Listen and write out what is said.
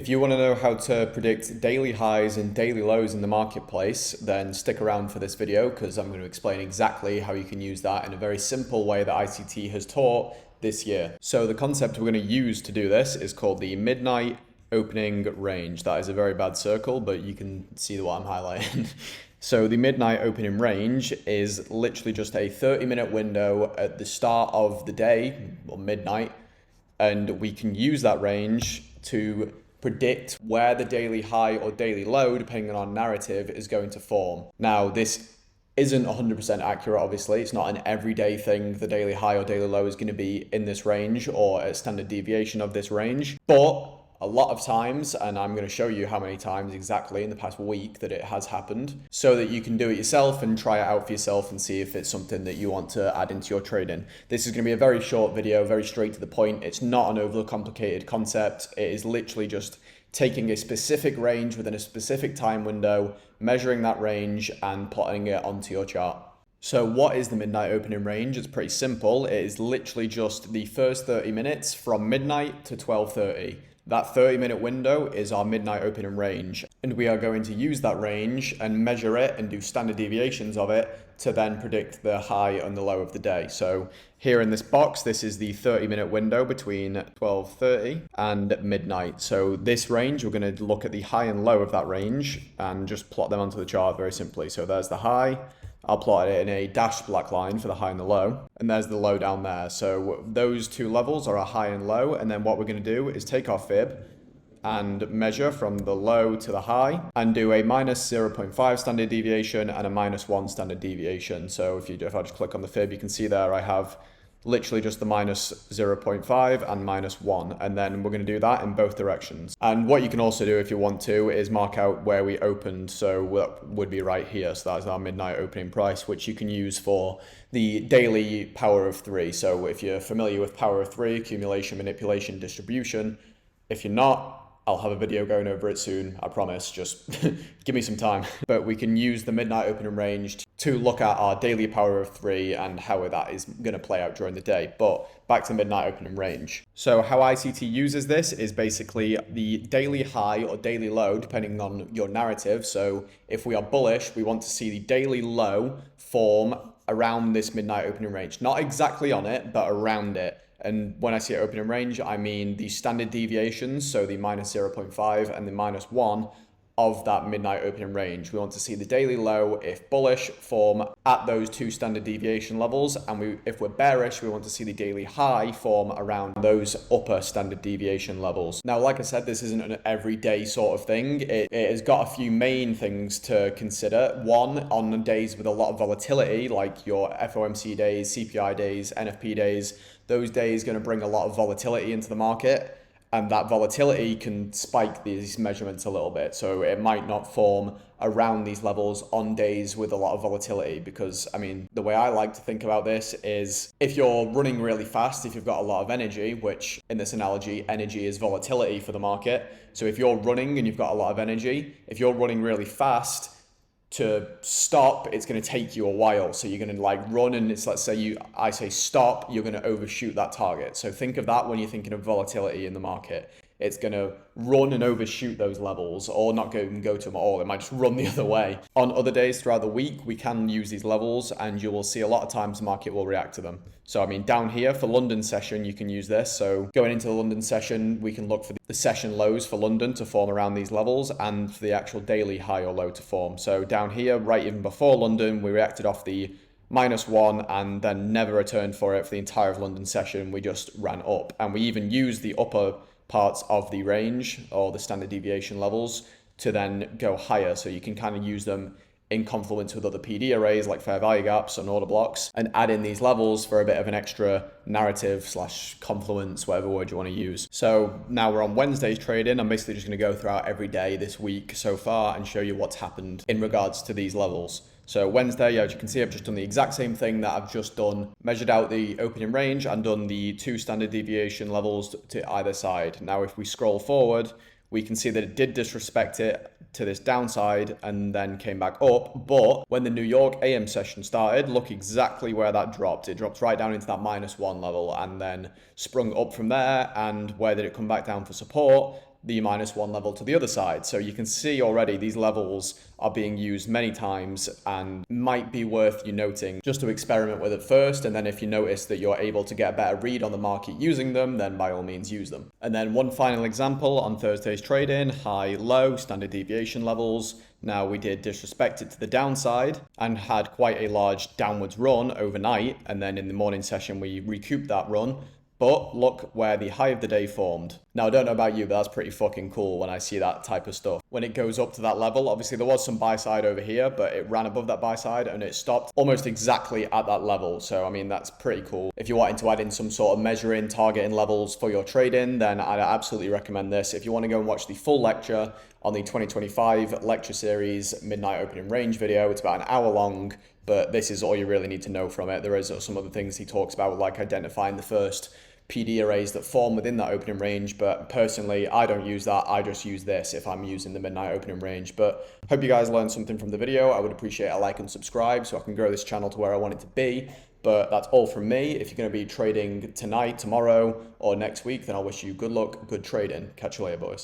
If you want to know how to predict daily highs and daily lows in the marketplace, then stick around for this video because I'm going to explain exactly how you can use that in a very simple way that ICT has taught this year. So the concept we're going to use to do this is called the midnight opening range. That is a very bad circle, but you can see what I'm highlighting. So the midnight opening range is literally just a 30-minute window at the start of the day or midnight, and we can use that range to predict where the daily high or daily low, depending on our narrative, is going to form. Now, this isn't 100% accurate, obviously. It's not an everyday thing. The daily high or daily low is going to be in this range or a standard deviation of this range. But a lot of times, and I'm going to show you how many times exactly in the past week that it has happened, so that you can do it yourself and try it out for yourself and see if it's something that you want to add into your trading. This is going to be a very short video, very straight to the point. It's not an overly complicated concept. It is literally just taking a specific range within a specific time window, measuring that range and plotting it onto your chart. So what is the midnight opening range? It's pretty simple. It is literally just the first 30 minutes from midnight to 12:30. That 30-minute window is our midnight opening range, and we are going to use that range and measure it and do standard deviations of it to then predict the high and the low of the day. So here in this box, this is the 30-minute window between 12:30 and midnight. So this range, we're going to look at the high and low of that range and just plot them onto the chart very simply. So there's the high. I'll plot it in a dashed black line for the high and the low, and there's the low down there. So those two levels are our high and low, and then what we're going to do is take our fib and measure from the low to the high and do a minus 0.5 standard deviation and a -1 standard deviation. So if I just click on the fib, you can see there I have literally just the minus 0.5 and -1, and then we're going to do that in both directions. And what you can also do if you want to is mark out where we opened, so that would be right here. So that's our midnight opening price, which you can use for the daily power of three. So if you're familiar with power of three, accumulation, manipulation, distribution, if you're not, I'll have a video going over it soon, I promise, just give me some time. But we can use the midnight opening range to look at our daily power of three and how that is going to play out during the day. But back to midnight opening range. So how ICT uses this is basically the daily high or daily low, depending on your narrative. So if we are bullish, we want to see the daily low form around this midnight opening range. Not exactly on it, but around it. And when I say opening range, I mean the standard deviations, so the minus 0.5 and the -1 of that midnight opening range. We want to see the daily low, if bullish, form at those two standard deviation levels, and if we're bearish, we want to see the daily high form around those upper standard deviation levels. Now, like I said, this isn't an everyday sort of thing. It has got a few main things to consider. One, on days with a lot of volatility, like your FOMC days, CPI days, NFP days, those days are going to bring a lot of volatility into the market. And that volatility can spike these measurements a little bit. So it might not form around these levels on days with a lot of volatility, because, I mean, the way I like to think about this is if you're running really fast, if you've got a lot of energy, which in this analogy, energy is volatility for the market. So if you're running and you've got a lot of energy, if you're running really fast, to stop, it's going to take you a while. So you're going to like run, and it's, let's say I say stop, you're going to overshoot that target. So think of that when you're thinking of volatility in the market. It's going to run and overshoot those levels, or not go to them at all. It might just run the other way. On other days throughout the week, we can use these levels, and you will see a lot of times the market will react to them. So, I mean, down here for London session, you can use this. So going into the London session, we can look for the session lows for London to form around these levels, and for the actual daily high or low to form. So down here, right even before London, we reacted off the -1 and then never returned for it for the entire of London session. We just ran up, and we even used the upper parts of the range or the standard deviation levels to then go higher. So you can kind of use them in confluence with other PD arrays like fair value gaps and order blocks, and add in these levels for a bit of an extra narrative / confluence, whatever word you want to use. So now we're on Wednesday's trading. I'm basically just going to go throughout every day this week so far and show you what's happened in regards to these levels. So Wednesday, as you can see, I've just done the exact same thing that I've just done, measured out the opening range and done the two standard deviation levels to either side. Now, if we scroll forward, we can see that it did disrespect it to this downside and then came back up. But when the New York AM session started, look exactly where that dropped. It dropped right down into that -1 level and then sprung up from there. And where did it come back down for support? the -1 level to the other side. So you can see already these levels are being used many times and might be worth you noting just to experiment with it first. And then if you notice that you're able to get a better read on the market using them, then by all means use them. And then one final example on Thursday's trade-in, high, low, standard deviation levels. Now we did disrespect it to the downside and had quite a large downwards run overnight. And then in the morning session, we recouped that run. But look where the high of the day formed. Now, I don't know about you, but that's pretty fucking cool when I see that type of stuff. When it goes up to that level, obviously there was some buy side over here, but it ran above that buy side and it stopped almost exactly at that level. So, I mean, that's pretty cool. If you're wanting to add in some sort of measuring, targeting levels for your trading, then I'd absolutely recommend this. If you want to go and watch the full lecture on the 2025 lecture series midnight opening range video, it's about an hour long, but this is all you really need to know from it. There is some other things he talks about, like identifying the first PD arrays that form within that opening range, but personally I don't use that. I just use this if I'm using the midnight opening range. But hope you guys learned something from the video. I would appreciate a like and subscribe so I can grow this channel to where I want it to be. But that's all from me. If you're going to be trading tonight, tomorrow, or next week, then I'll wish you good luck, good trading. Catch you later, boys.